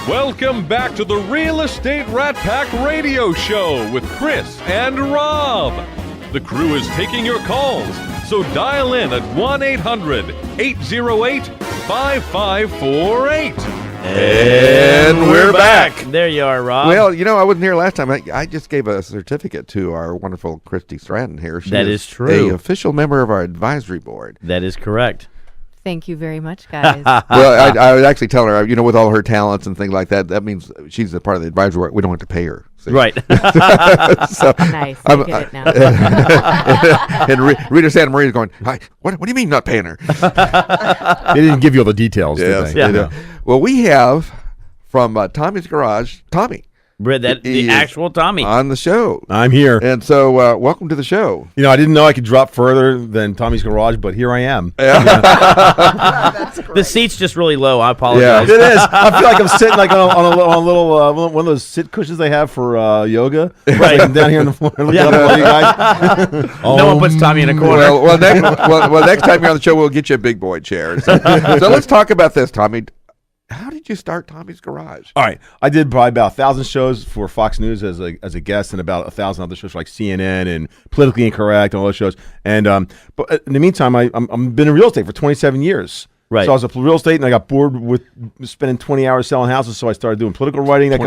Welcome back to the Real Estate Rat Pack Radio Show with Chris and Rob. The crew is taking your calls, so dial in at 1-800-808-5548. And we're back. There you are, Rob. Well, I wasn't here last time. I just gave a certificate to our wonderful Christy Stratton here. That is true. An official member of our advisory board. That is correct. Thank you very much, guys. Well, I was actually telling her, with all her talents and things like that, that means she's a part of the advisory board. We don't have to pay her. See? Right. So, nice. I get it now. And Rita Santa Maria's going, hi, what do you mean not paying her? They didn't give you all the details, did they? Yeah. Well, we have from Tommy's Garage, Tommy. The actual Tommy. On the show. I'm here. And so, welcome to the show. I didn't know I could drop further than Tommy's Garage, but here I am. That's great. The seat's just really low. I apologize. Yeah, it is. I feel like I'm sitting like on a little one of those sit cushions they have for yoga. Right. Like I'm down here in the floor looking up at all you guys. No one puts Tommy in a corner. Next time you're on the show, we'll get you a big boy chair. So let's talk about this, Tommy. How did you start Tommy's Garage? All right, I did probably about 1,000 shows for Fox News as a guest, and about 1,000 other shows like CNN and Politically Incorrect and all those shows. And but in the meantime, I've been in real estate for 27 years. Right. So I was a real estate, and I got bored with spending 20 hours selling houses, so I started doing political writing. That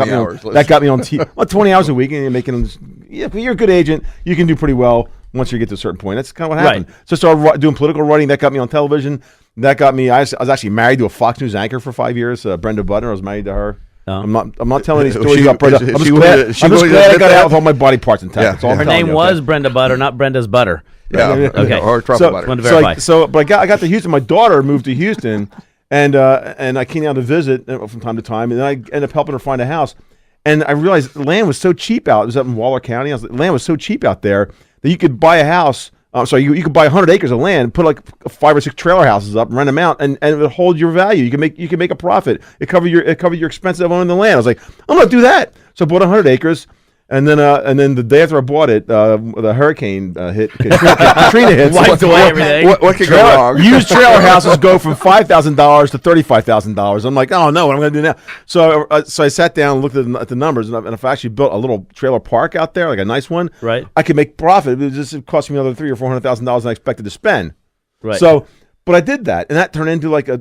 got me on 20 hours a week, and you're making. Yeah, if you're a good agent, you can do pretty well once you get to a certain point. That's kind of what happened. Right. So I started doing political writing. That got me on television. That got me. I was actually married to a Fox News anchor for 5 years, Brenda Butner. I was married to her. Oh. I'm not telling these stories about Brenda. I'm just glad I got out with all my body parts intact. Her name was Brenda Butter, not Brenda's Butter. Yeah. Okay. Or truffle butter. Wanted to verify. But I got to Houston. My daughter moved to Houston, and I came down to visit from time to time, and then I ended up helping her find a house. And I realized land was so cheap out. It was up in Waller County. Land was so cheap out there that you could buy a house. You could buy 100 acres of land, put like 5 or 6 trailer houses up, and rent them out, and it would hold your value. You can make a profit. It covered your expenses of owning the land. I was like, I'm gonna do that. So I bought 100 acres, and then the day after I bought it, the hurricane hit. Katrina hit. Wiped away everything. What could go wrong? Used trailer houses go from $5,000 to $35,000. I'm like, oh no, what am I gonna do now? So I sat down and looked at the numbers, and if I actually built a little trailer park out there, like a nice one, right, I could make profit. It cost me another $300,000 or $400,000 than I expected to spend. Right. So, but I did that, and that turned into like a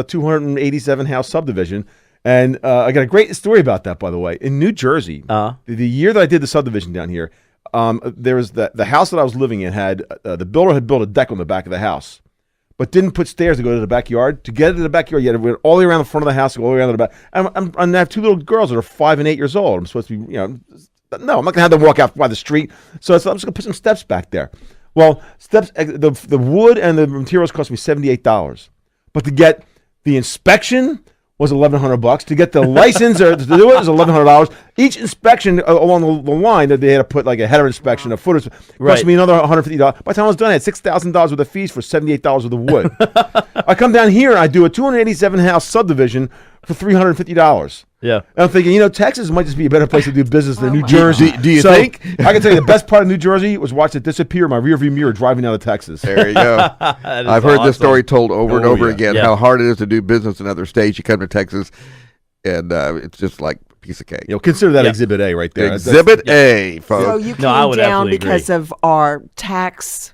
287 house subdivision. And I got a great story about that, by the way. In New Jersey, the year that I did the subdivision down here, there was the house that I was living in had the builder had built a deck on the back of the house, but didn't put stairs to go to the backyard. To get into the backyard, you had to go all the way around the front of the house, go all the way around to the back. And I have 2 little girls that are 5 and 8 years old. I'm supposed to be, no, I'm not gonna have them walk out by the street. So I'm just gonna put some steps back there. Well, the wood and the materials cost me $78, but to get the inspection was $1,100. To get the license or to do it was $1,100. Each inspection along the line that they had to put like a header inspection, a footer, cost me another $150. By the time I was done, I had $6,000 worth of fees for $78 worth of wood. I come down here and I do a 287 house subdivision for $350. Yeah. And I'm thinking, Texas might just be a better place to do business than New Jersey. Do you think? I can tell you the best part of New Jersey was watching it disappear in my rearview mirror driving out of Texas. There you go. I've heard this story told over and over again, how hard it is to do business in other states. You come to Texas, and it's just like a piece of cake. Consider that Exhibit A right there. Exhibit A, folks. So you came down because of our tax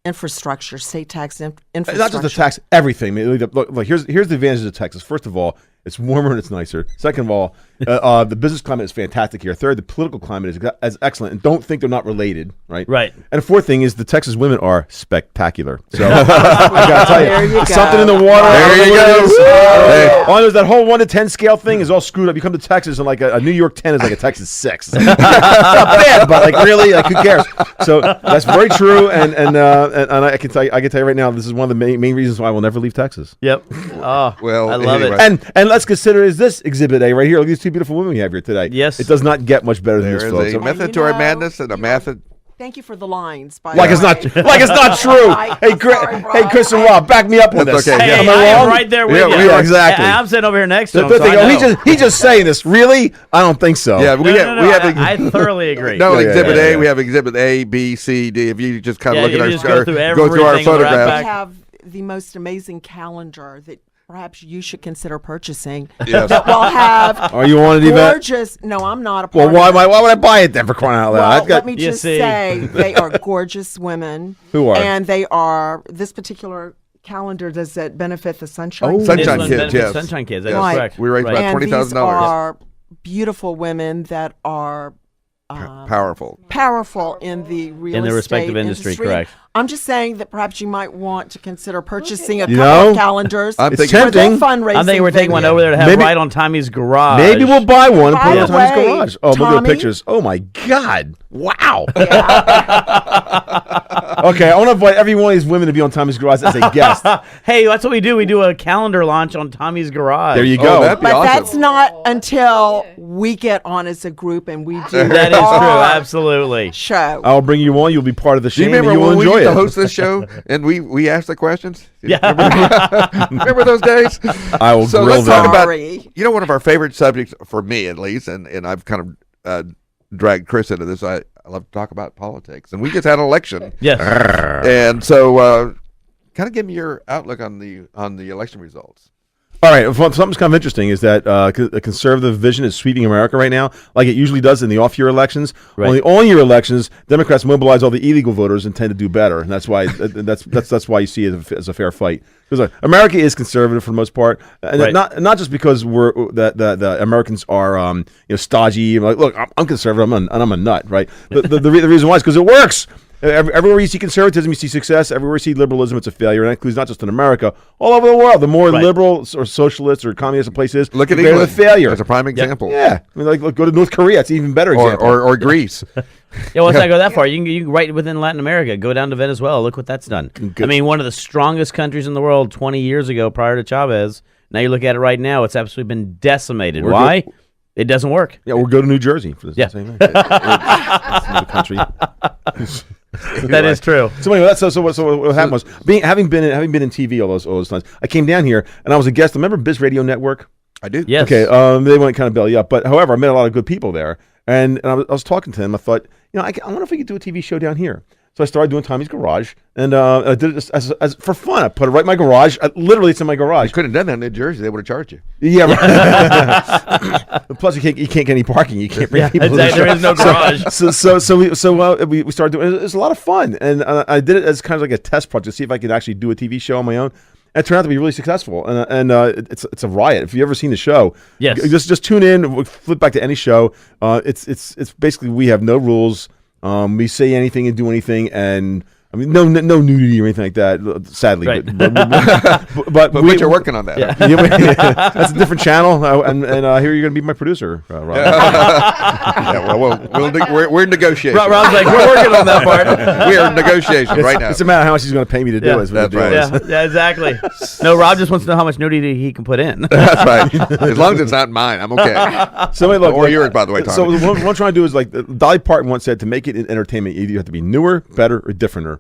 infrastructure, state tax infrastructure. Not just the tax, everything. I mean, look, here's the advantages of Texas. First of all, it's warmer and it's nicer. Second of all, the business climate is fantastic here. Third, the political climate is excellent. And don't think they're not related, right? Right. And the fourth thing is the Texas women are spectacular. So I gotta tell you, something in the water. There you go. All I know is that whole 1 to 10 scale thing is all screwed up. You come to Texas and like a New York 10 is like a Texas 6. It's not bad, but like really, like who cares? So that's very true. And I can tell you right now, this is one of the main reasons why I will never leave Texas. Yep. Oh, well, I love it. And let's consider is this Exhibit A right here. Look at these 2 beautiful women we have here today. Yes. It does not get much better than this, folks. There is a method to our madness and a method. Thank you for the lines. Like it's not true. Hey, Chris and Rob, back me up on this. Okay. Hey, Am I wrong? am right there with you. Yeah, exactly. I'm sitting over here next to him. He's just saying this. Really? I don't think so. Yeah, I thoroughly agree. No, Exhibit A. We have Exhibit A, B, C, D. If you just kind of look at go through our photographs. We have the most amazing calendar that perhaps you should consider purchasing. Yes. That will have Are you on it, Yvette? gorgeous. No, I'm not a part Well, of it. why would I buy it then for crying out loud? Well, let me just see. say they are gorgeous women. Who are? And they are, this particular calendar, does it benefit the Sunshine Kids? Sunshine This one Kids, benefits yes. Sunshine Kids. That's Right. correct. We raised Right. about And these $20,000. are beautiful women that are Powerful. powerful in the real In their estate respective industry, correct. I'm just saying that perhaps you might want to consider purchasing a You couple know, of calendars. I'm It's thinking- for their tempting. fundraising I'm thinking we're taking one venue. over there to have Maybe- right on Tommy's garage. Maybe we'll buy one and By put it the on Tommy's way, garage. Oh, look at the Tommy- pictures. Oh my God! Wow. Okay, I want to invite every one of these women to be on Tommy's garage as a guest. Hey, that's what we do. We do a calendar launch on Tommy's garage. There you Oh, go. that'd be But awesome. that's not until we get on as a group and we do That is true. our Absolutely. show. I'll bring you on. You'll be part of the Do show. you remember and you will when we enjoy used to it. host this show and we asked the questions? Yeah. Remember those days? I will So grill let's them. talk about, Sorry. one of our favorite subjects for me at least, and I've kind of dragged Chris into this. I love to talk about politics, and we just had an election, Yes. and so kind of give me your outlook on the election results. All right, something's kind of interesting is that a conservative vision is sweeping America right now, like it usually does in the off-year elections. Right. On the on-year elections, Democrats mobilize all the illegal voters and tend to do better, and that's why that's why you see it as a fair fight. Because America is conservative for the most part, and Right. not just because the Americans are stodgy. Like, look, I'm conservative, I'm a nut, right? The reason why is because it works. Everywhere you see conservatism, you see success. Everywhere you see liberalism, it's a failure. And that includes not just in America, all over the world. The more Right. liberal or socialist or communist a place is, Look at the greater the England failure. as a prime example, Yeah, I mean, look, go to North Korea. It's an even better example. or Greece. Yeah, let's not go that far. You can right within Latin America. Go down to Venezuela. Look what that's done. I mean, one of the strongest countries in the world 20 years ago prior to Chavez. Now you look at it right now, it's absolutely been decimated. We're Why? It doesn't work. Yeah, or go to New Jersey for the Yeah. same thing. It's the country. That is true. So anyway, what happened was having been in TV all those times. I came down here and I was a guest. Remember Biz Radio Network? I do. Yes. Okay, they went kind of belly up, but however, I met a lot of good people there, and I was talking to them. I thought, I wonder if we could do a TV show down here. So I started doing Tommy's Garage, and I did it as for fun. I put it right in my garage. Literally, it's in my garage. You could have done that in New Jersey. They would have charged you. Yeah. Right. Plus, you can't get any parking. You can't bring people. Exactly. To There is no garage. We started doing. It was a lot of fun, and I did it as kind of like a test project to see if I could actually do a TV show on my own. It turned out to be really successful, and it's a riot. If you've ever seen the show, Yes. just tune in. We'll flip back to any show. It's basically we have no rules. We say anything and do anything, and I mean no nudity or anything like that. Sadly, Right. But you're working on that. Yeah. That's a different channel, and here you're going to be my producer, Rob. Yeah, we're in negotiation. Rob's like, we're working on that part. We're in negotiation right now. It's a matter of how much he's going to pay me to do Yeah. it. Is what That's the deal right. is. Yeah, exactly. No, Rob just wants to know how much nudity he can put in. That's right. As long as it's not mine, I'm okay. So look, Or yours, by the way, Tommy. So what I'm trying to do is like Dolly Parton once said, to make it in entertainment, you either have to be newer, better, or differenter.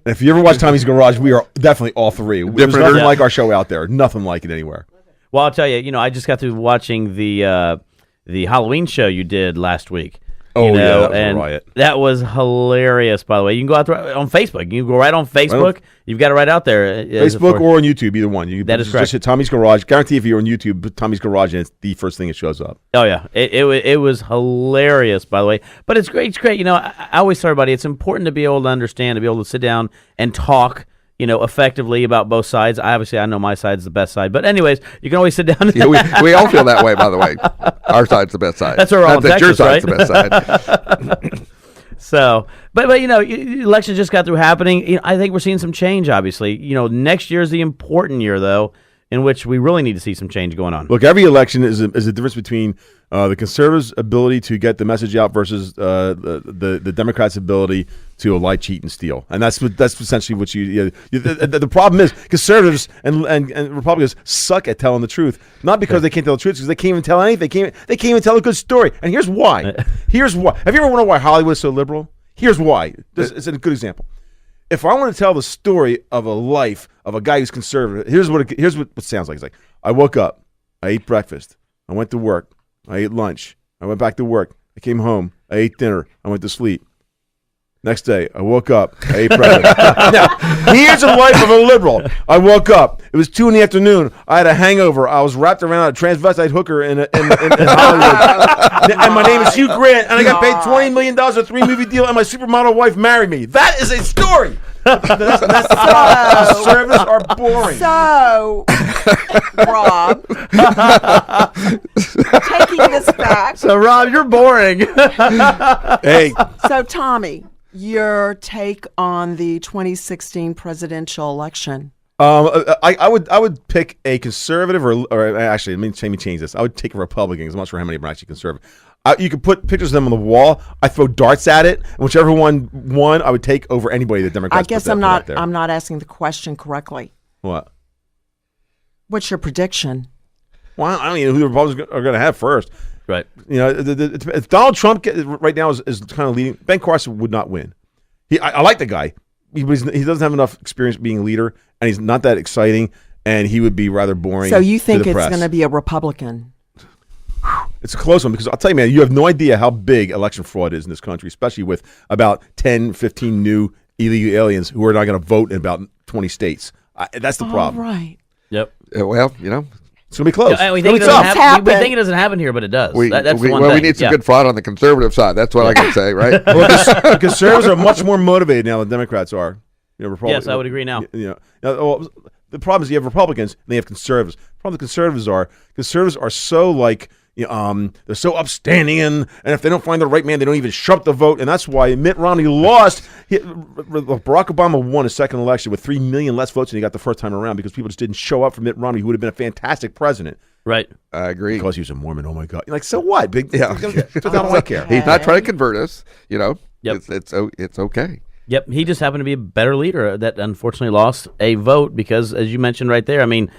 And if you ever watch Tommy's Garage, we are definitely all three. There's Differenter? nothing Yeah. like our show out there. Nothing like it anywhere. Well, I'll tell you, I just got through watching the Halloween show you did last week. Oh, you yeah, know, that was a and riot. that was hilarious, by the way. You can go out there on Facebook. You can go right on Facebook. You've got it right out there. Facebook or on YouTube, either one. That is just correct. hit Tommy's Garage. Guarantee if you're on YouTube, put Tommy's Garage, and it's the first thing that shows up. Oh, yeah. It was hilarious, by the way. But it's great. It's great. I always tell everybody it's important to be able to understand, to be able to sit down and talk, effectively about both sides. Obviously, I know my side's the best side. But anyways, you can always sit down. Yeah, we all feel that way, by the way. Our side's the best side. That's where we're all in Not that your Texas, side's the best side. So, but elections just got through happening. I think we're seeing some change, obviously. Next year is the important year, though, in which we really need to see some change going on. Look, every election is a difference between the conservatives' ability to get the message out versus the Democrats' ability to lie, cheat, and steal. And that's essentially what the problem is. Conservatives and Republicans suck at telling the truth, not because they can't tell the truth, because they can't even tell anything. They can't even tell a good story. And here's why. Here's why. Have you ever wondered why Hollywood is so liberal? Here's why. It's a good example. If I want to tell the story of a life of a guy who's conservative, here's what it sounds like. It's like, I woke up, I ate breakfast, I went to work, I ate lunch, I went back to work, I came home, I ate dinner, I went to sleep. Next day, I woke up. Hey, president. Now, here's the life of a liberal. I woke up. It was 2 p.m. I had a hangover. I was wrapped around a transvestite hooker in Hollywood. And my name is Hugh Grant, and I got paid $20 million a 3-movie deal, and my supermodel wife married me. That is a story. Conservatives are boring. So, Rob, taking this back. So, Rob, you're boring. Hey. So, Tommy, your take on the 2016 presidential election? I would pick a conservative or actually, let me change this. I would take a Republican because I'm not sure how many are actually conservative. You could put pictures of them on the wall. I throw darts at it, and whichever one won, I would take over anybody the Democrats. I guess I'm not asking the question correctly. What? What's your prediction? Well, I don't even know who the Republicans are going to have first. Right. You know, if Donald Trump right now is kind of leading, Ben Carson would not win. I like the guy. He doesn't have enough experience being a leader, and he's not that exciting, and he would be rather boring. So you think it's going to be a Republican? It's a close one because I'll tell you, man, you have no idea how big election fraud is in this country, especially with about 10, 15 new illegal aliens who are not going to vote in about 20 states. That's the problem. All right. Yep. Well, you know. It's going to be close. We think it doesn't happen here, but it does. That's the one thing. We need some good fraud on the conservative side. That's what I can say, right? Well, the conservatives are much more motivated now than Democrats are. You know, Republicans. Yes, I would agree now. The problem is you have Republicans and they have conservatives. The problem with conservatives are so like, they're so upstanding, and if they don't find the right man, they don't even show up to vote, and that's why Mitt Romney lost. Barack Obama won his second election with 3 million less votes than he got the first time around because people just didn't show up for Mitt Romney, who would have been a fantastic president. Right. I agree. Because he was a Mormon. Oh my God! You're like, so what? Big. Yeah. I don't care. He's not trying to convert us. You know. Yep. It's okay. Yep. He just happened to be a better leader that unfortunately lost a vote because, as you mentioned right there, I mean,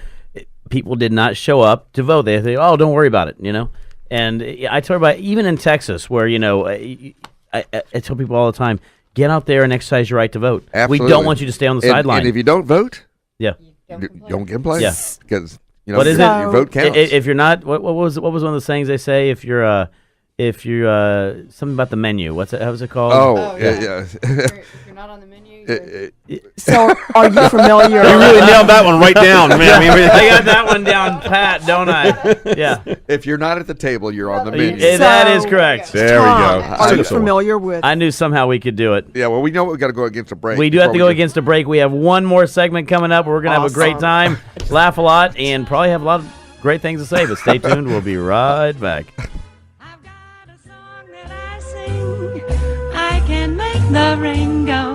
people did not show up to vote. They think, oh, don't worry about it, you know. And I tell everybody, even in Texas, where, you know, I tell people all the time, get out there and exercise your right to vote. Absolutely. We don't want you to stay on the sideline. And if you don't vote, yeah, don't get in place. Yeah. Because, you know, what is your vote counts. If you're not, what was one of the sayings they say? If you're something about the menu, how was it called? Oh yeah. If you're not on the menu. So, are you familiar? You really nailed that one right down, man. I mean, I got that one down pat, don't I? Yeah. If you're not at the table, you're on the menu. That is correct. There Tom, we go. Are you familiar with? I knew somehow we could do it. Yeah, well, we know we've got to go against a break. We do have to go against a break. We have one more segment coming up. We're going to have a great time, laugh a lot, and probably have a lot of great things to say. But stay tuned. We'll be right back. I've got a song that I sing. I can make the rain go